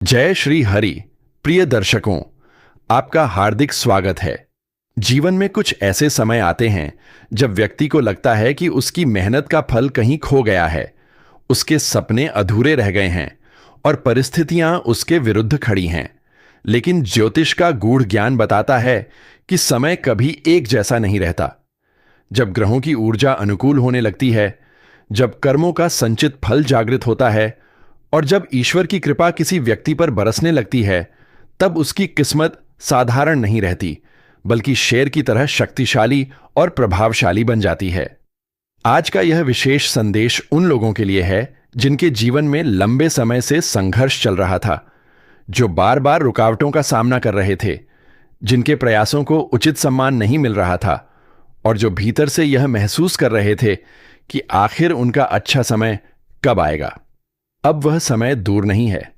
जय श्री हरि। प्रिय दर्शकों, आपका हार्दिक स्वागत है। जीवन में कुछ ऐसे समय आते हैं जब व्यक्ति को लगता है कि उसकी मेहनत का फल कहीं खो गया है, उसके सपने अधूरे रह गए हैं और परिस्थितियां उसके विरुद्ध खड़ी हैं। लेकिन ज्योतिष का गूढ़ ज्ञान बताता है कि समय कभी एक जैसा नहीं रहता। जब ग्रहों की ऊर्जा अनुकूल होने लगती है, जब कर्मों का संचित फल जागृत होता है और जब ईश्वर की कृपा किसी व्यक्ति पर बरसने लगती है, तब उसकी किस्मत साधारण नहीं रहती, बल्कि शेर की तरह शक्तिशाली और प्रभावशाली बन जाती है। आज का यह विशेष संदेश उन लोगों के लिए है जिनके जीवन में लंबे समय से संघर्ष चल रहा था, जो बार बार रुकावटों का सामना कर रहे थे, जिनके प्रयासों को उचित सम्मान नहीं मिल रहा था और जो भीतर से यह महसूस कर रहे थे कि आखिर उनका अच्छा समय कब आएगा। अब वह समय दूर नहीं है।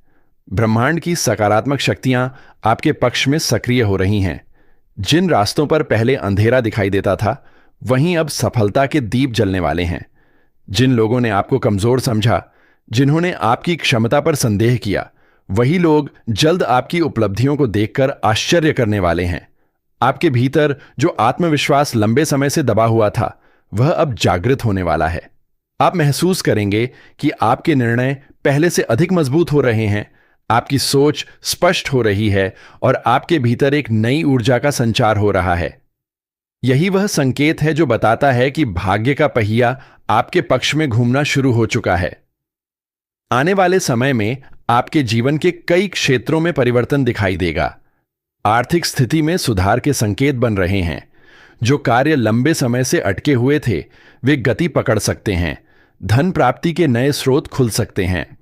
ब्रह्मांड की सकारात्मक शक्तियां आपके पक्ष में सक्रिय हो रही हैं। जिन रास्तों पर पहले अंधेरा दिखाई देता था, वहीं अब सफलता के दीप जलने वाले हैं। जिन लोगों ने आपको कमजोर समझा, जिन्होंने आपकी क्षमता पर संदेह किया, वही लोग जल्द आपकी उपलब्धियों को देखकर आश्चर्य करने वाले हैं। आपके भीतर जो आत्मविश्वास लंबे समय से दबा हुआ था, वह अब जागृत होने वाला है। आप महसूस करेंगे कि आपके निर्णय पहले से अधिक मजबूत हो रहे हैं, आपकी सोच स्पष्ट हो रही है और आपके भीतर एक नई ऊर्जा का संचार हो रहा है। यही वह संकेत है जो बताता है कि भाग्य का पहिया आपके पक्ष में घूमना शुरू हो चुका है। आने वाले समय में आपके जीवन के कई क्षेत्रों में परिवर्तन दिखाई देगा। आर्थिक स्थिति में सुधार के संकेत बन रहे हैं। जो कार्य लंबे समय से अटके हुए थे, वे गति पकड़ सकते हैं। धन प्राप्ति के नए स्रोत खुल सकते हैं।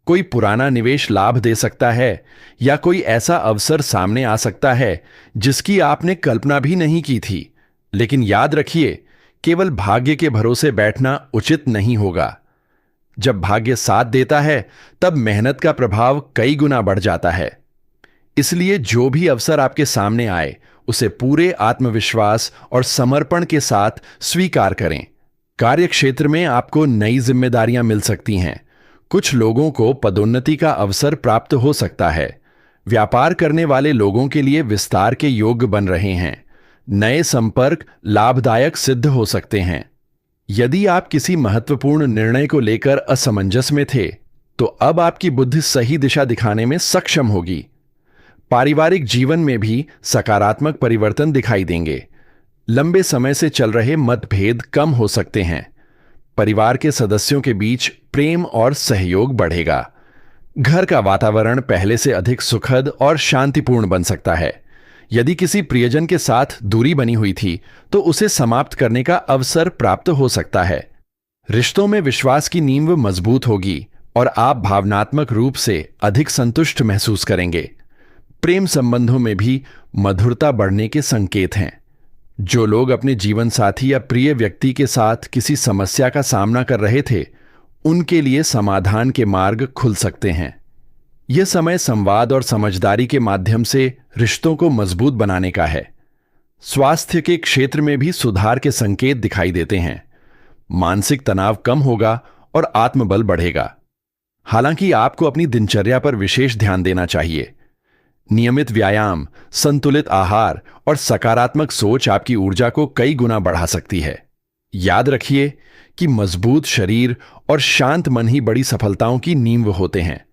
कोई पुराना निवेश लाभ दे सकता है या कोई ऐसा अवसर सामने आ सकता है जिसकी आपने कल्पना भी नहीं की थी। लेकिन याद रखिए, केवल भाग्य के भरोसे बैठना उचित नहीं होगा। जब भाग्य साथ देता है, तब मेहनत का प्रभाव कई गुना बढ़ जाता है। इसलिए जो भी अवसर आपके सामने आए, उसे पूरे आत्मविश्वास और समर्पण के साथ स्वीकार करें। कार्यक्षेत्र में आपको नई जिम्मेदारियां मिल सकती हैं। कुछ लोगों को पदोन्नति का अवसर प्राप्त हो सकता है। व्यापार करने वाले लोगों के लिए विस्तार के योग्य बन रहे हैं। नए संपर्क लाभदायक सिद्ध हो सकते हैं। यदि आप किसी महत्वपूर्ण निर्णय को लेकर असमंजस में थे, तो अब आपकी बुद्धि सही दिशा दिखाने में सक्षम होगी। पारिवारिक जीवन में भी सकारात्मक परिवर्तन दिखाई देंगे। लंबे समय से चल रहे मतभेद कम हो सकते हैं। परिवार के सदस्यों के बीच प्रेम और सहयोग बढ़ेगा। घर का वातावरण पहले से अधिक सुखद और शांतिपूर्ण बन सकता है। यदि किसी प्रियजन के साथ दूरी बनी हुई थी, तो उसे समाप्त करने का अवसर प्राप्त हो सकता है। रिश्तों में विश्वास की नींव मजबूत होगी और आप भावनात्मक रूप से अधिक संतुष्ट महसूस करेंगे। प्रेम संबंधों में भी मधुरता बढ़ने के संकेत हैं। जो लोग अपने जीवन साथी या प्रिय व्यक्ति के साथ किसी समस्या का सामना कर रहे थे, उनके लिए समाधान के मार्ग खुल सकते हैं। यह समय संवाद और समझदारी के माध्यम से रिश्तों को मजबूत बनाने का है। स्वास्थ्य के क्षेत्र में भी सुधार के संकेत दिखाई देते हैं। मानसिक तनाव कम होगा और आत्मबल बढ़ेगा। हालांकि आपको अपनी दिनचर्या पर विशेष ध्यान देना चाहिए। नियमित व्यायाम, संतुलित आहार और सकारात्मक सोच आपकी ऊर्जा को कई गुना बढ़ा सकती है। याद रखिए कि मजबूत शरीर और शांत मन ही बड़ी सफलताओं की नींव होते हैं।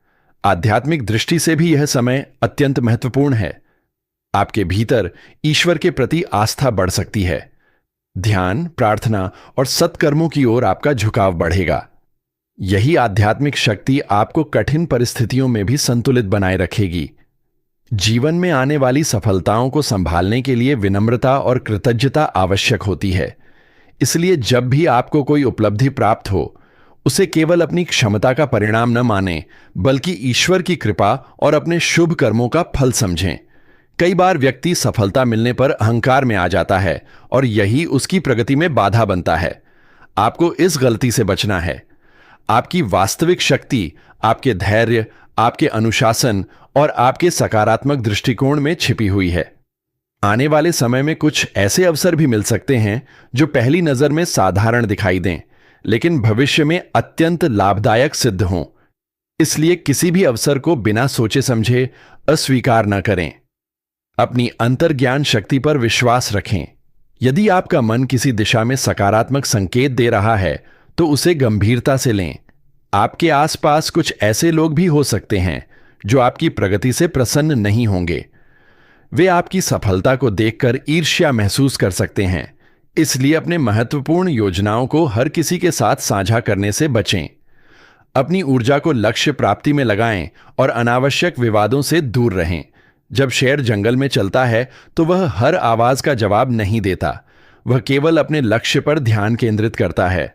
आध्यात्मिक दृष्टि से भी यह समय अत्यंत महत्वपूर्ण है। आपके भीतर ईश्वर के प्रति आस्था बढ़ सकती है। ध्यान, प्रार्थना और सत्कर्मों की ओर आपका झुकाव बढ़ेगा। यही आध्यात्मिक शक्ति आपको कठिन परिस्थितियों में भी संतुलित बनाए रखेगी। जीवन में आने वाली सफलताओं को संभालने के लिए विनम्रता और कृतज्ञता आवश्यक होती है। इसलिए जब भी आपको कोई उपलब्धि प्राप्त हो, उसे केवल अपनी क्षमता का परिणाम न मानें, बल्कि ईश्वर की कृपा और अपने शुभ कर्मों का फल समझें। कई बार व्यक्ति सफलता मिलने पर अहंकार में आ जाता है और यही उसकी प्रगति में बाधा बनता है। आपको इस गलती से बचना है। आपकी वास्तविक शक्ति आपके धैर्य, आपके अनुशासन और आपके सकारात्मक दृष्टिकोण में छिपी हुई है। आने वाले समय में कुछ ऐसे अवसर भी मिल सकते हैं जो पहली नजर में साधारण दिखाई दें, लेकिन भविष्य में अत्यंत लाभदायक सिद्ध हों। इसलिए किसी भी अवसर को बिना सोचे समझे अस्वीकार न करें। अपनी अंतर्ज्ञान शक्ति पर विश्वास रखें। यदि आपका मन किसी दिशा में सकारात्मक संकेत दे रहा है तो उसे गंभीरता से लें। आपके आसपास कुछ ऐसे लोग भी हो सकते हैं जो आपकी प्रगति से प्रसन्न नहीं होंगे। वे आपकी सफलता को देखकर ईर्ष्या महसूस कर सकते हैं, इसलिए अपने महत्वपूर्ण योजनाओं को हर किसी के साथ साझा करने से बचें। अपनी ऊर्जा को लक्ष्य प्राप्ति में लगाएं और अनावश्यक विवादों से दूर रहें। जब शेर जंगल में चलता है तो वह हर आवाज का जवाब नहीं देता, वह केवल अपने लक्ष्य पर ध्यान केंद्रित करता है।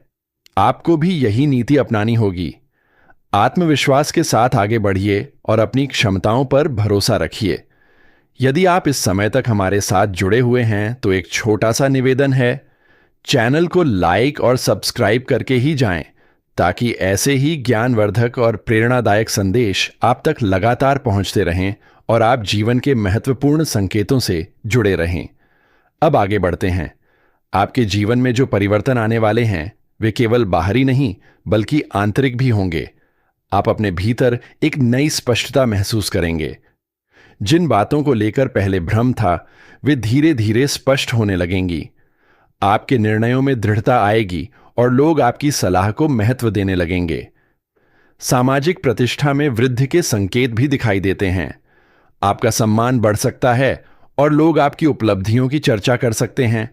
आपको भी यही नीति अपनानी होगी। आत्मविश्वास के साथ आगे बढ़िए और अपनी क्षमताओं पर भरोसा रखिए। यदि आप इस समय तक हमारे साथ जुड़े हुए हैं तो एक छोटा सा निवेदन है, चैनल को लाइक और सब्सक्राइब करके ही जाएं, ताकि ऐसे ही ज्ञानवर्धक और प्रेरणादायक संदेश आप तक लगातार पहुंचते रहें और आप जीवन के महत्वपूर्ण संकेतों से जुड़े रहें। अब आगे बढ़ते हैं। आपके जीवन में जो परिवर्तन आने वाले हैं वे केवल बाहरी नहीं बल्कि आंतरिक भी होंगे। आप अपने भीतर एक नई स्पष्टता महसूस करेंगे। जिन बातों को लेकर पहले भ्रम था वे धीरे धीरे स्पष्ट होने लगेंगी। आपके निर्णयों में दृढ़ता आएगी और लोग आपकी सलाह को महत्व देने लगेंगे। सामाजिक प्रतिष्ठा में वृद्धि के संकेत भी दिखाई देते हैं। आपका सम्मान बढ़ सकता है और लोग आपकी उपलब्धियों की चर्चा कर सकते हैं।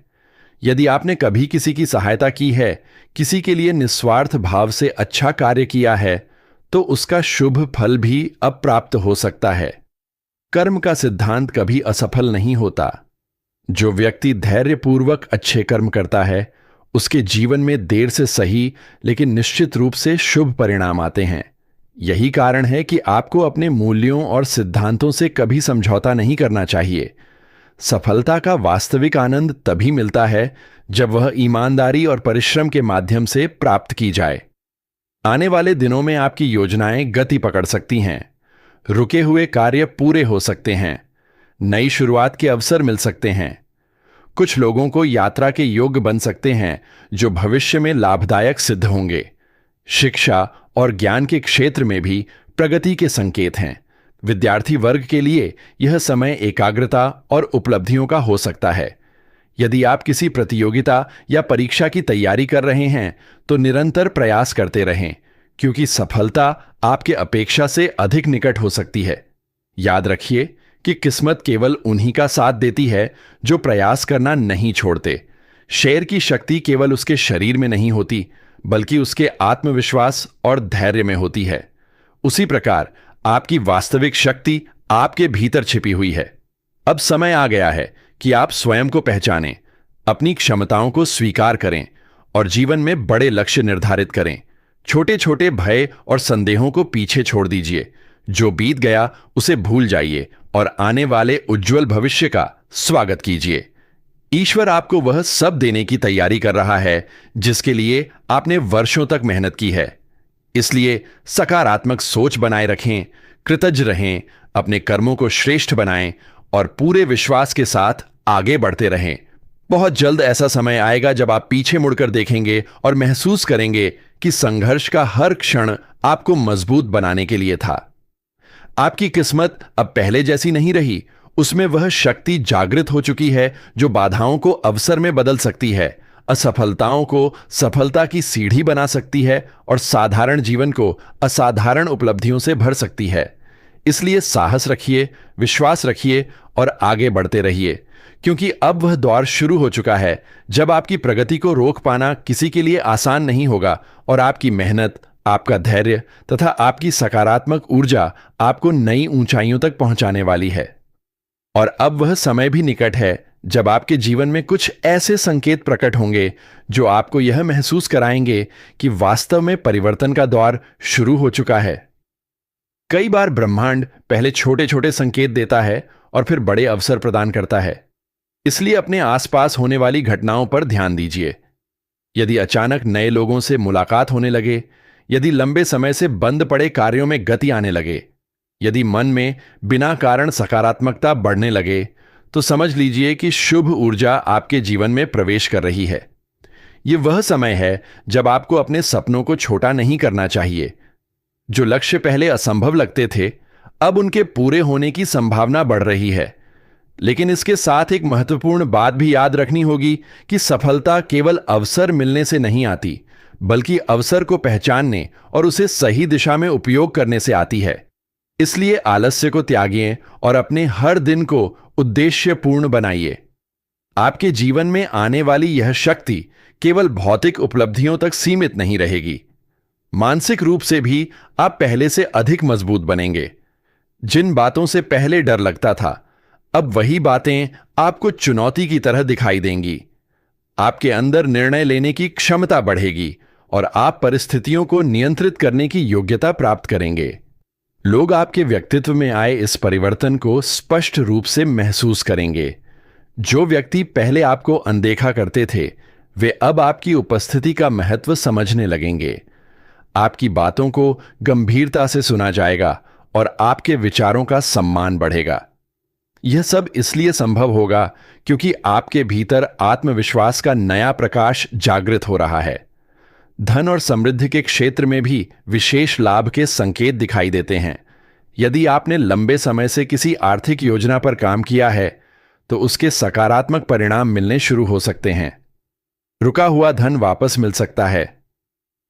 यदि आपने कभी किसी की सहायता की है, किसी के लिए निस्वार्थ भाव से अच्छा कार्य किया है, तो उसका शुभ फल भी अब प्राप्त हो सकता है। कर्म का सिद्धांत कभी असफल नहीं होता। जो व्यक्ति धैर्यपूर्वक अच्छे कर्म करता है उसके जीवन में देर से सही लेकिन निश्चित रूप से शुभ परिणाम आते हैं। यही कारण है कि आपको अपने मूल्यों और सिद्धांतों से कभी समझौता नहीं करना चाहिए। सफलता का वास्तविक आनंद तभी मिलता है जब वह ईमानदारी और परिश्रम के माध्यम से प्राप्त की जाए। आने वाले दिनों में आपकी योजनाएं गति पकड़ सकती हैं। रुके हुए कार्य पूरे हो सकते हैं। नई शुरुआत के अवसर मिल सकते हैं। कुछ लोगों को यात्रा के योग्य बन सकते हैं जो भविष्य में लाभदायक सिद्ध होंगे। शिक्षा और ज्ञान के क्षेत्र में भी प्रगति के संकेत हैं। विद्यार्थी वर्ग के लिए यह समय एकाग्रता और उपलब्धियों का हो सकता है। यदि आप किसी प्रतियोगिता या परीक्षा की तैयारी कर रहे हैं तो निरंतर प्रयास करते रहें, क्योंकि सफलता आपके अपेक्षा से अधिक निकट हो सकती है। याद रखिए कि किस्मत केवल उन्हीं का साथ देती है जो प्रयास करना नहीं छोड़ते। शेर की शक्ति केवल उसके शरीर में नहीं होती बल्कि उसके आत्मविश्वास और धैर्य में होती है। उसी प्रकार आपकी वास्तविक शक्ति आपके भीतर छिपी हुई है। अब समय आ गया है कि आप स्वयं को पहचानें, अपनी क्षमताओं को स्वीकार करें और जीवन में बड़े लक्ष्य निर्धारित करें। छोटे छोटे भय और संदेहों को पीछे छोड़ दीजिए। जो बीत गया उसे भूल जाइए और आने वाले उज्जवल भविष्य का स्वागत कीजिए। ईश्वर आपको वह सब देने की तैयारी कर रहा है जिसके लिए आपने वर्षों तक मेहनत की है। इसलिए सकारात्मक सोच बनाए रखें, कृतज्ञ रहें, अपने कर्मों को श्रेष्ठ बनाएं और पूरे विश्वास के साथ आगे बढ़ते रहें। बहुत जल्द ऐसा समय आएगा जब आप पीछे मुड़कर देखेंगे और महसूस करेंगे कि संघर्ष का हर क्षण आपको मजबूत बनाने के लिए था। आपकी किस्मत अब पहले जैसी नहीं रही, उसमें वह शक्ति जागृत हो चुकी है जो बाधाओं को अवसर में बदल सकती है, असफलताओं को सफलता की सीढ़ी बना सकती है और साधारण जीवन को असाधारण उपलब्धियों से भर सकती है। इसलिए साहस रखिए, विश्वास रखिए और आगे बढ़ते रहिए, क्योंकि अब वह दौर शुरू हो चुका है जब आपकी प्रगति को रोक पाना किसी के लिए आसान नहीं होगा और आपकी मेहनत, आपका धैर्य तथा आपकी सकारात्मक ऊर्जा आपको नई ऊंचाइयों तक पहुंचाने वाली है। और अब वह समय भी निकट है जब आपके जीवन में कुछ ऐसे संकेत प्रकट होंगे जो आपको यह महसूस कराएंगे कि वास्तव में परिवर्तन का दौर शुरू हो चुका है। कई बार ब्रह्मांड पहले छोटे छोटे संकेत देता है और फिर बड़े अवसर प्रदान करता है। इसलिए अपने आसपास होने वाली घटनाओं पर ध्यान दीजिए। यदि अचानक नए लोगों से मुलाकात होने लगे, यदि लंबे समय से बंद पड़े कार्यों में गति आने लगे, यदि मन में बिना कारण सकारात्मकता बढ़ने लगे, तो समझ लीजिए कि शुभ ऊर्जा आपके जीवन में प्रवेश कर रही है। यह वह समय है जब आपको अपने सपनों को छोटा नहीं करना चाहिए। जो लक्ष्य पहले असंभव लगते थे, अब उनके पूरे होने की संभावना बढ़ रही है। लेकिन इसके साथ एक महत्वपूर्ण बात भी याद रखनी होगी कि सफलता केवल अवसर मिलने से नहीं आती, बल्कि अवसर को पहचानने और उसे सही दिशा में उपयोग करने से आती है। इसलिए आलस्य को त्यागिए और अपने हर दिन को उद्देश्यपूर्ण बनाइए। आपके जीवन में आने वाली यह शक्ति केवल भौतिक उपलब्धियों तक सीमित नहीं रहेगी। मानसिक रूप से भी आप पहले से अधिक मजबूत बनेंगे। जिन बातों से पहले डर लगता था, अब वही बातें आपको चुनौती की तरह दिखाई देंगी। आपके अंदर निर्णय लेने की क्षमता बढ़ेगी और आप परिस्थितियों को नियंत्रित करने की योग्यता प्राप्त करेंगे। लोग आपके व्यक्तित्व में आए इस परिवर्तन को स्पष्ट रूप से महसूस करेंगे। जो व्यक्ति पहले आपको अनदेखा करते थे, वे अब आपकी उपस्थिति का महत्व समझने लगेंगे। आपकी बातों को गंभीरता से सुना जाएगा और आपके विचारों का सम्मान बढ़ेगा। यह सब इसलिए संभव होगा क्योंकि आपके भीतर आत्मविश्वास का नया प्रकाश जागृत हो रहा है। धन और समृद्धि के क्षेत्र में भी विशेष लाभ के संकेत दिखाई देते हैं। यदि आपने लंबे समय से किसी आर्थिक योजना पर काम किया है, तो उसके सकारात्मक परिणाम मिलने शुरू हो सकते हैं। रुका हुआ धन वापस मिल सकता है।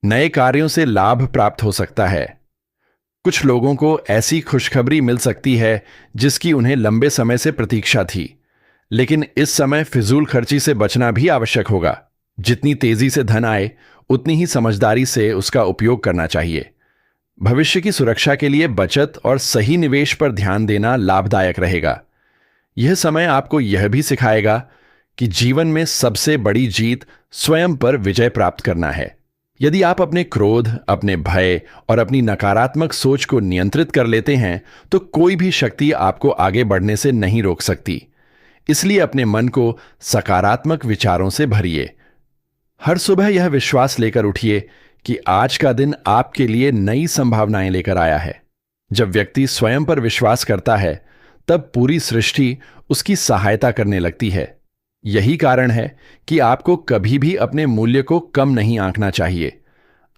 नए कार्यों से लाभ प्राप्त हो सकता है। कुछ लोगों को ऐसी खुशखबरी मिल सकती है जिसकी उन्हें लंबे समय से प्रतीक्षा थी। लेकिन इस समय फिजूल खर्ची से बचना भी आवश्यक होगा। जितनी तेजी से धन आए, उतनी ही समझदारी से उसका उपयोग करना चाहिए। भविष्य की सुरक्षा के लिए बचत और सही निवेश पर ध्यान देना लाभदायक रहेगा। यह समय आपको यह भी सिखाएगा कि जीवन में सबसे बड़ी जीत स्वयं पर विजय प्राप्त करना है। यदि आप अपने क्रोध, अपने भय और अपनी नकारात्मक सोच को नियंत्रित कर लेते हैं, तो कोई भी शक्ति आपको आगे बढ़ने से नहीं रोक सकती। इसलिए अपने मन को सकारात्मक विचारों से भरिए। हर सुबह यह विश्वास लेकर उठिए कि आज का दिन आपके लिए नई संभावनाएं लेकर आया है। जब व्यक्ति स्वयं पर विश्वास करता है, तब पूरी सृष्टि उसकी सहायता करने लगती है। यही कारण है कि आपको कभी भी अपने मूल्य को कम नहीं आंकना चाहिए।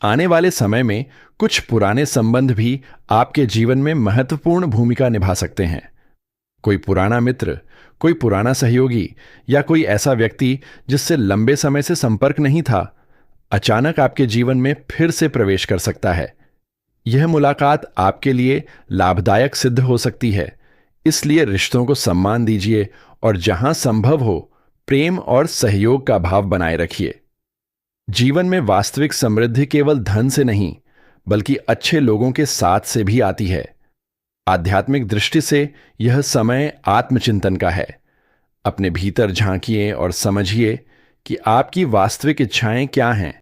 आने वाले समय में कुछ पुराने संबंध भी आपके जीवन में महत्वपूर्ण भूमिका निभा सकते हैं। कोई पुराना मित्र, कोई पुराना सहयोगी या कोई ऐसा व्यक्ति जिससे लंबे समय से संपर्क नहीं था, अचानक आपके जीवन में फिर से प्रवेश कर सकता है। यह मुलाकात आपके लिए लाभदायक सिद्ध हो सकती है। इसलिए रिश्तों को सम्मान दीजिए और जहां संभव हो, प्रेम और सहयोग का भाव बनाए रखिए। जीवन में वास्तविक समृद्धि केवल धन से नहीं, बल्कि अच्छे लोगों के साथ से भी आती है। आध्यात्मिक दृष्टि से यह समय आत्मचिंतन का है। अपने भीतर झांकिए और समझिए कि आपकी वास्तविक इच्छाएं क्या हैं।